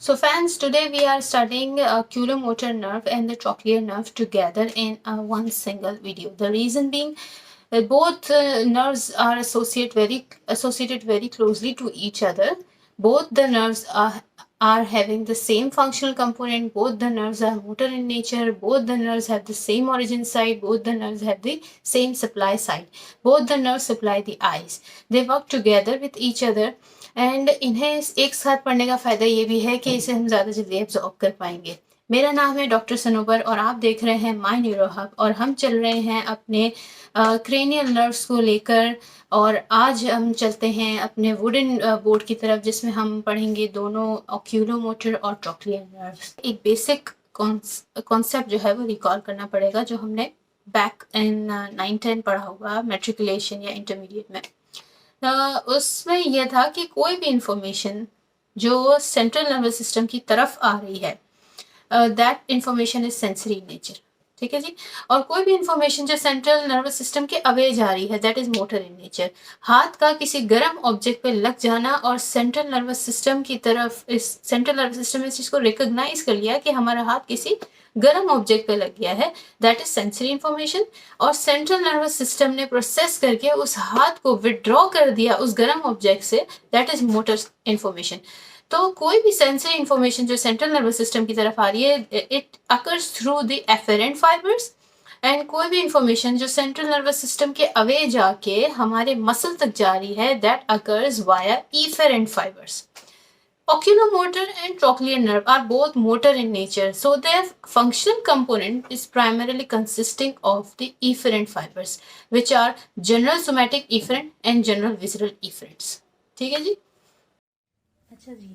So fans, today we are studying oculomotor nerve and the trochlear nerve together in one single video. The reason being that both nerves are associated very closely to each other. Both the nerves are having the same functional component. Both the nerves are motor in nature. Both the nerves have the same origin site. Both the nerves have the same supply site. Both the nerves supply the eyes. They work together with each other. And इन्हें एक साथ पढ़ने का फ़ायदा ये भी है कि इसे हम ज़्यादा जल्दी एब्जॉर्ब कर पाएंगे। मेरा नाम है डॉक्टर सनोबर और आप देख रहे हैं माय न्यूरो हब और हम चल रहे हैं अपने क्रेनियल नर्व्स को लेकर। और आज हम चलते हैं अपने वुडन बोर्ड की तरफ जिसमें हम पढ़ेंगे दोनों ऑक्यूलोमोटर और ट्रॉक्लियर नर्व्स। एक बेसिक कॉन्सेप्ट जो है वो रिकॉल करना पड़ेगा जो हमने बैक इन 9-10 पढ़ा होगा मैट्रिकुलेशन या इंटरमीडिएट में। उसमें यह था कि कोई भी इंफॉर्मेशन जो सेंट्रल नर्वस सिस्टम की तरफ आ रही है that information is sensory in nature. ठीक है जी। और कोई भी इंफॉर्मेशन जो सेंट्रल नर्वस सिस्टम के अवे जा रही है that is motor in nature. हाथ का किसी गर्म ऑब्जेक्ट पे लग जाना और सेंट्रल नर्वस सिस्टम की तरफ, इस सेंट्रल नर्वस सिस्टम ने इस चीज को रिकॉग्नाइज कर लिया कि हमारा हाथ किसी गर्म ऑब्जेक्ट पे लग गया है, दैट इज सेंसरी इंफॉर्मेशन। और सेंट्रल नर्वस सिस्टम ने प्रोसेस करके उस हाथ को विड्रॉ कर दिया उस गर्म ऑब्जेक्ट से, दैट इज मोटर इंफॉर्मेशन। तो कोई भी सेंसरी इंफॉर्मेशन जो सेंट्रल नर्वस सिस्टम की तरफ आ रही है it occurs through the efferent fibres. And कोई भी इंफॉर्मेशन जो सेंट्रल नर्वस सिस्टम के अवे जाके हमारे मसल तक जा रही है that occurs via efferent fibres. Oculomotor and trochlear nerve are both motor in nature, so their functional component is primarily consisting of the efferent fibers, which are general somatic efferent and general visceral efferents. ठीक है जी। अच्छा जी,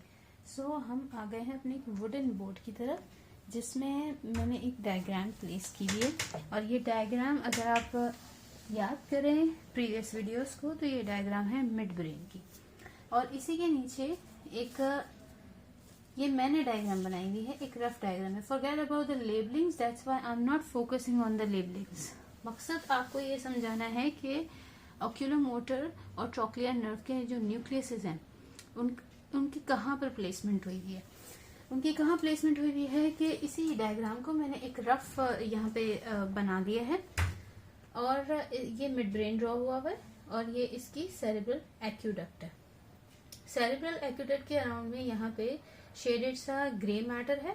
सो हम आ गए हैं अपने एक wooden board की तरफ जिसमें मैंने एक डायग्राम प्लेस की हुई है। और ये डायग्राम अगर आप याद करें प्रीवियस वीडियोस को तो ये डायग्राम है मिड ब्रेन की। और इसी के नीचे एक ये मैंने डायग्राम बनाई हुई है, एक रफ डायग्राम है। Forget about the labellings, that's why I am not focusing on the labellings. मकसद आपको ये समझाना है कि ऑक्यूलोमोटर और ट्रॉक्लियर नर्व के जो न्यूक्लियसेस हैं उनकी कहाँ पर प्लेसमेंट हुई हुई है। उनकी कहाँ प्लेसमेंट हुई हुई है कि इसी डायग्राम को मैंने एक रफ यहाँ पे बना दिया है। और ये मिड ब्रेन ड्रॉ हुआ हुआ है और ये इसकी सेरेब्रल एक्यूडक्ट है। सेरेब्रल एक्यूडक्ट के अराउंड में यहाँ पे शेडेड सा ग्रे मैटर है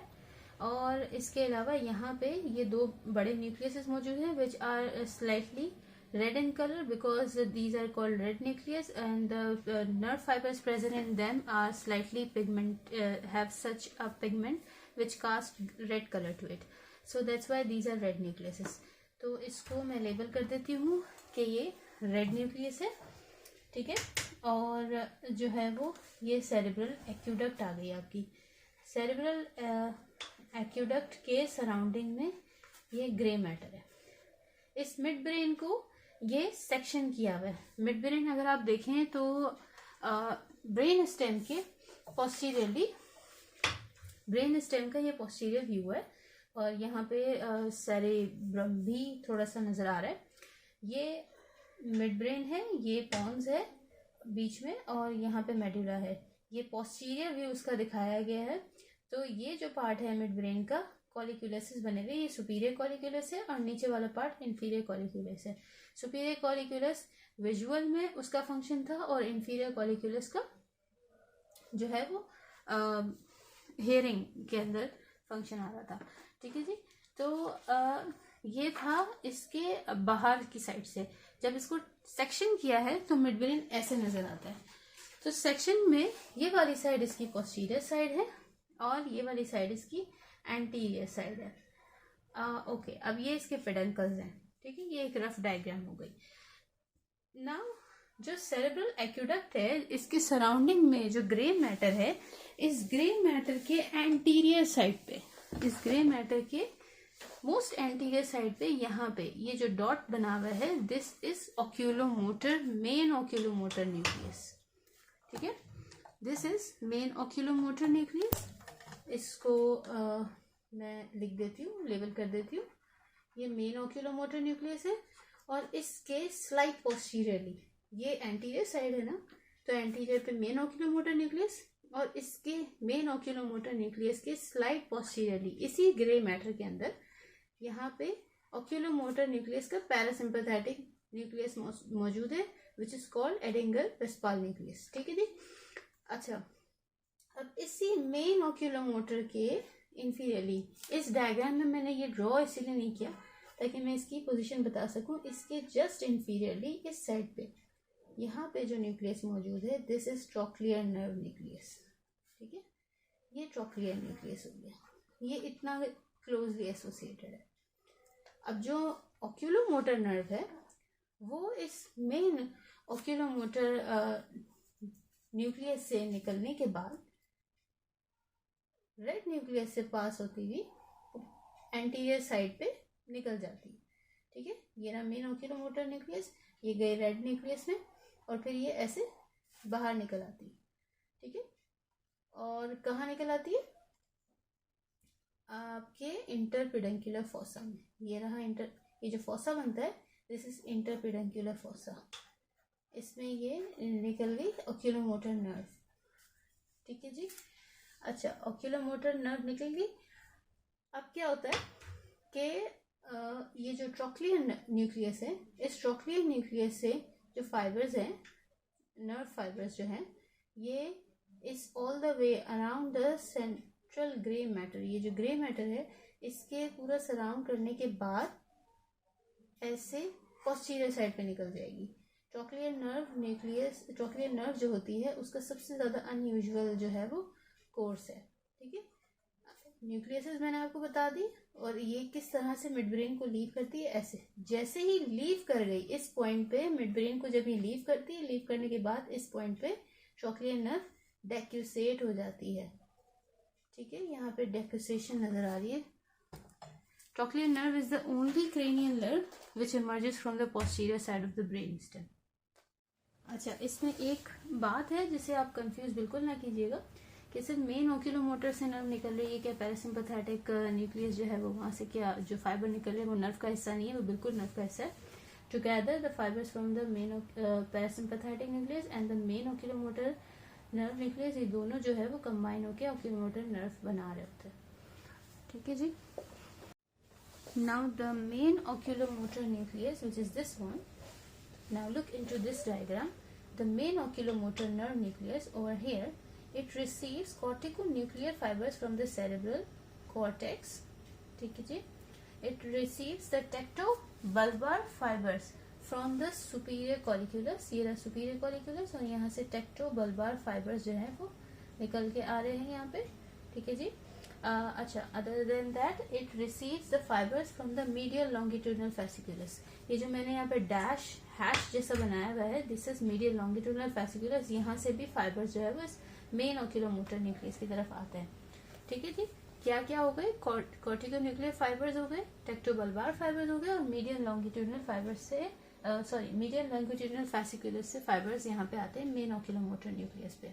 और इसके अलावा यहाँ पे ये दो बड़े न्यूक्लियस मौजूद हैं which are slightly red in colour because these are called red nucleus and the nerve fibres present in them are slightly pigment have such a pigment which cast red colour to it, so that's why these are red nucleus. तो इसको मैं label कर देती हूँ कि ये red nucleus है। ठीक है। और जो है वो ये सेरेब्रल एक्यूडक्ट आ गई आपकी। सेरेब्रल एक्यूडक्ट के सराउंडिंग में ये ग्रे मैटर है। इस मिड ब्रेन को ये सेक्शन किया हुआ है। मिड ब्रेन अगर आप देखें तो ब्रेन स्टेम के पोस्टीरियरली, ब्रेन स्टेम का ये पोस्टीरियर व्यू है और यहाँ पे सेरेब्रम भी थोड़ा सा नजर आ रहा है। ये मिड ब्रेन है, ये पॉन्स है बीच में और यहाँ पे मेडुला है। ये पोस्टीरियर व्यू उसका दिखाया गया है। तो ये जो पार्ट है मिड ब्रेन का कॉलिक्यूलस बने हुए, ये सुपीरियर कॉलिक्यूलस है और नीचे वाला पार्ट इंफीरियर कॉलिक्यूलस है। सुपीरियर कॉलिक्यूलस विजुअल में उसका फंक्शन था और इंफीरियर कॉलिक्यूलस का जो है वो हियरिंग के अंदर फंक्शन आ रहा था। ठीक है जी। तो ये था इसके बाहर की साइड से। जब इसको सेक्शन किया है तो मिड ब्रेन ऐसे नजर आता है। तो सेक्शन में ये वाली साइड इसकी पोस्टीरियर साइड है और ये वाली साइड इसकी एंटीरियर साइड है। ओके, अब ये इसके पेडंकल्स हैं। ठीक है, ये एक रफ डायग्राम हो गई। नाउ जो सेरेब्रल एक्यूडक्ट है इसके सराउंडिंग में जो ग्रे मैटर है, इस ग्रे मैटर के एंटीरियर साइड पे, इस ग्रे मैटर के मोस्ट एंटीरियर साइड पे यहाँ पे ये जो डॉट बना हुआ है this is oculomotor, main oculomotor nucleus. ठीक है, this is main oculomotor nucleus. इसको मैं लिख देती हूँ, लेबल कर देती हूँ। ये मेन ऑक्यूलोमोटर न्यूक्लियस है और इसके स्लाइड पोस्टीरियरली, ये एंटीरियर साइड है ना, तो एंटीरियर पे मेन ऑक्यूलोमोटर न्यूक्लियस, और इसके मेन ऑक्यूलोमोटर न्यूक्लियस के स्लाइड पोस्टीरियरली इसी ग्रे मैटर के अंदर यहाँ पे ऑक्यूलोमोटर न्यूक्लियस का पैरासिम्पैथेटिक न्यूक्लियस मौजूद है, विच इज कॉल्ड एडिंगर वेस्पाल न्यूक्लियस। ठीक है जी। अच्छा, अब इसी मेन ऑक्यूलोमोटर के इंफीरियरली, इस डायग्राम में मैंने ये ड्रॉ इसीलिए नहीं किया ताकि मैं इसकी पोजीशन बता सकूं, इसके जस्ट इंफीरियरली इस साइड पे यहाँ पे जो न्यूक्लियस मौजूद है, this is trochlear nerve nucleus. ठीक है, ये ट्रॉक्लियर न्यूक्लियस हो गया, ये इतना क्लोजली एसोसिएटेड है। अब जो ऑक्यूलोमोटर नर्व है वो इस मेन ऑक्यूलोमोटर न्यूक्लियस से निकलने के बाद रेड न्यूक्लियस से पास होती हुई एंटीरियर साइड पे निकल जाती है। ठीक है, ये रहा मेन ऑक्यूलोमोटर न्यूक्लियस, ये गई रेड न्यूक्लियस में और फिर ये ऐसे बाहर निकल आती है। ठीक है, और कहाँ निकल आती है? आपके इंटरपेडिकुलर फोसा में। ये रहा ये जो फोसा बनता है, दिस इज इंटरपेडिकुलर फोसा, इसमें ये निकल गई ऑक्यूलोमोटर नर्व। ठीक है जी। अच्छा, ऑक्यूलोमोटर नर्व निकल गई। अब क्या होता है कि ये जो ट्रॉक्लियर न्यूक्लियस है, इस ट्रॉक्लियर न्यूक्लियस से जो फाइबर्स हैं, नर्व फाइबर्स जो हैं, ये इस all the way around the central grey matter, ये जो ग्रे मैटर है इसके पूरा सराउंड करने के बाद ऐसे पोस्टीरियर साइड पे निकल जाएगी। Trochlear nerve nucleus, trochlear nerve जो होती है उसका सबसे ज़्यादा अनयूजुअल जो है वो कोर्स है। ठीक है, न्यूक्लियस मैंने आपको बता दी, और ये किस तरह से मिड ब्रेन को लीव करती है, ऐसे जैसे ही लीव कर गई इस पॉइंट पे, मिड ब्रेन को जब ये लीव करती है, लीव करने के बाद इस पॉइंट पे ट्रॉक्लियर नर्व डेक्यूसेट हो जाती है। ठीक है, यहाँ पे डेक्यूसेशन नजर आ रही है। Trochlear nerve is the only cranial nerve which emerges from the posterior side of the brain stem. अच्छा, इसमें एक बात है जिसे आप कंफ्यूज बिल्कुल ना कीजिएगा कि सिर्फ मेन ऑक्यूलोमोटर से नर्व निकल रही है, क्या पैरासिम्पैथेटिक न्यूक्लियस जो है वो वहाँ से क्या जो फाइबर निकल रहे हैं वो नर्व का हिस्सा नहीं है, वो बिल्कुल नर्व का हिस्सा है। Together the fibres from the main parasympathetic nucleus and the main oculomotor nerve nucleus, ये दोनों जो है वो कंबाइन होकर ऑक्यूलोमोटर नर्व बना रहे होते हैं। ठीक है जी। Now the main oculomotor nucleus which is this one, now look into this diagram. The main oculomotor nerve nucleus over here, it receives corticonuclear fibers from the cerebral cortex. ठीक है जी। It receives the tectobulbar fibers from the superior colliculus, ये रहा superior colliculus, और यहाँ से tectobulbar fibers जो है वो निकल के आ रहे हैं यहाँ पे। ठीक है जी। अच्छा, other than that it receives the fibres from the medial longitudinal fasciculus. ये जो मैंने यहाँ पे डैश हैश जैसा बनाया हुआ है, this is medial longitudinal fasciculus, यहाँ से भी फाइबर्स जो है वो इस मेन ऑक्यूलोमोटर न्यूक्लियस की तरफ आते हैं। ठीक है जी। क्या क्या हो गए? कॉर्टिकोन्यूक्लियर फाइबर्स हो गए, टेक्टोबल्बार फाइबर्स हो गए, और मीडियल लॉन्गिट्यूडनल फाइबर्स से मीडियल लॉन्गिट्यूडनल फेसिकुलस से फाइबर्स यहाँ पे आते हैं मेन ऑक्यूलोमोटर न्यूक्लियस पे।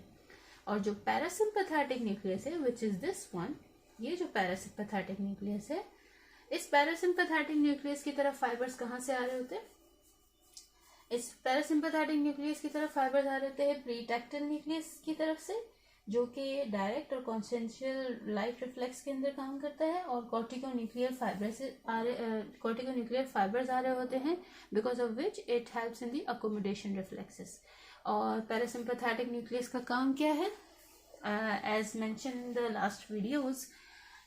और जो पैरासिम्पैथेटिक न्यूक्लियस है विच इज दिस वन, ये जो पैरासिम्पैथेटिक न्यूक्लियस है, इस पैरासिम्पैथेटिक न्यूक्लियस की तरफ फाइबर्स कहाँ से आ रहे होते हैं? इस पैरासिम्पैथेटिक न्यूक्लियस की तरफ फाइबर्स आ रहे होते हैं प्रीटेक्टल न्यूक्लियस की तरफ से, जो कि डायरेक्ट और कॉन्सेंट्रियल लाइट रिफ्लेक्स के अंदर काम करता है, और कॉर्टिकोन्यूक्लियर फाइबर्स आ रहे होते हैं because of which it helps in the accommodation reflexes. और पैरासिम्पैथेटिक न्यूक्लियस का काम क्या है? As mention in the last videos,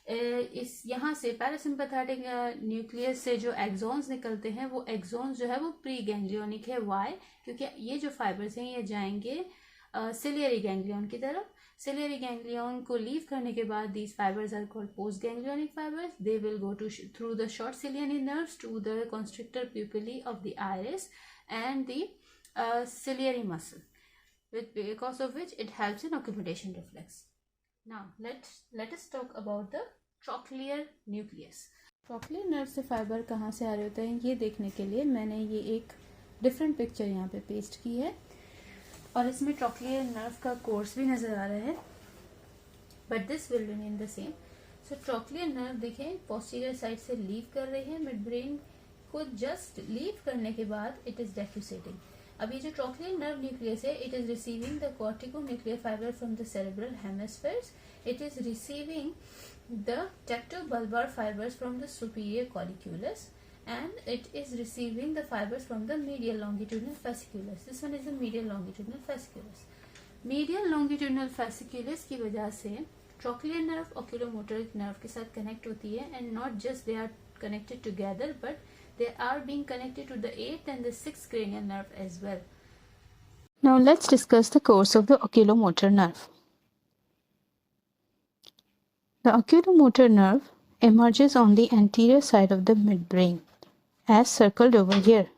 इस यहाँ से पैरासिम्पैथेटिक न्यूक्लियस से जो एक्सॉन्स निकलते हैं, वो एक्सॉन्स जो है वो प्री गैंग्लियोनिक है। वाई? क्योंकि ये जो फाइबर्स हैं ये जाएंगे सिलियरी गैंग्लियन की तरफ। सिलियरी गैंग्लियन को लीव करने के बाद these fibres are called post ganglionic fibres. They will go to through the short ciliary nerves to the constrictor pupillae of the iris and the ciliary muscle, because of which it helps in accommodation reflex. Now let us talk about the trochlear nucleus. Trochlear nerve से fibre कहाँ से आ रहे होते हैं ये देखने के लिए मैंने ये एक डिफरेंट पिक्चर यहाँ पे पेस्ट की है, और इसमें ट्रॉक्लियर नर्व का कोर्स भी नजर आ रहा है, but this will remain the same. So trochlear nerve देखें पोस्टीरियर साइड से लीव कर रही है, मिड ब्रेन को जस्ट लीव करने के बाद इट इज डेक्यूसेटिंग। अब ये जो ट्रॉक्लियर नर्व न्यूक्लियस है, it is receiving the corticonuclear fibre from the cerebral hemispheres. It is receiving the tectobulbar fibers from the superior colliculus, and it is receiving the fibers from the medial longitudinal fasciculus. This one is the medial longitudinal fasciculus. Medial longitudinal fasciculus की वजह से trochlear nerve oculomotoric nerve के साथ connect होती है, and not just they are connected together, but they are being connected to the 8th and the 6th cranial nerve as well. Now let's discuss the course of the oculomotor nerve. The oculomotor nerve emerges on the anterior side of the midbrain, as circled over here.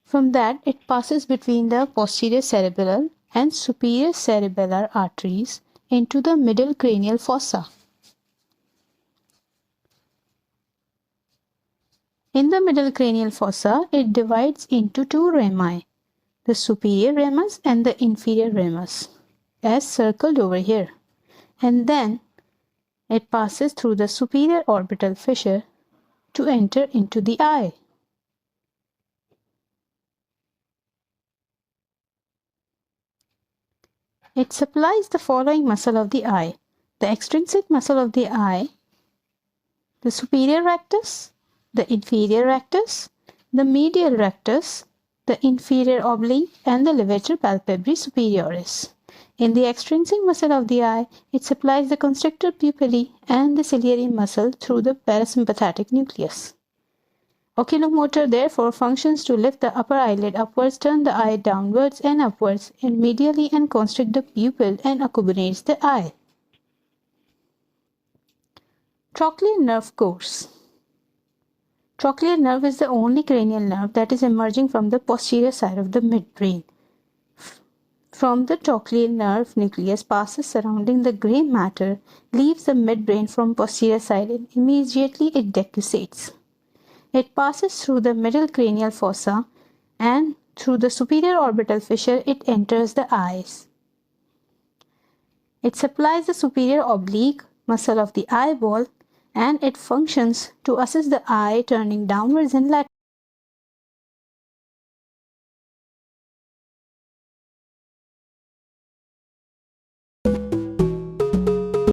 From that, it passes between the posterior cerebellar and superior cerebellar arteries into the middle cranial fossa. In the middle cranial fossa, it divides into two rami, the superior ramus and the inferior ramus, as circled over here. And then it passes through the superior orbital fissure to enter into the eye. It supplies the following muscle of the eye: the extrinsic muscle of the eye, the superior rectus, the inferior rectus, the medial rectus, the inferior oblique, and the levator palpebrae superioris. In the extrinsic muscle of the eye, it supplies the constrictor pupillae and the ciliary muscle through the parasympathetic nucleus. Oculomotor therefore functions to lift the upper eyelid upwards, turn the eye downwards and upwards and medially, and constrict the pupil and accompanies the eye. Trochlear nerve course. Trochlear nerve is the only cranial nerve that is emerging from the posterior side of the midbrain. From the trochlear nerve nucleus passes surrounding the gray matter, leaves the midbrain from posterior side, and immediately it decussates. It passes through the middle cranial fossa, and through the superior orbital fissure it enters the eyes. It supplies the superior oblique muscle of the eyeball, and it functions to assist the eye turning downwards and laterally.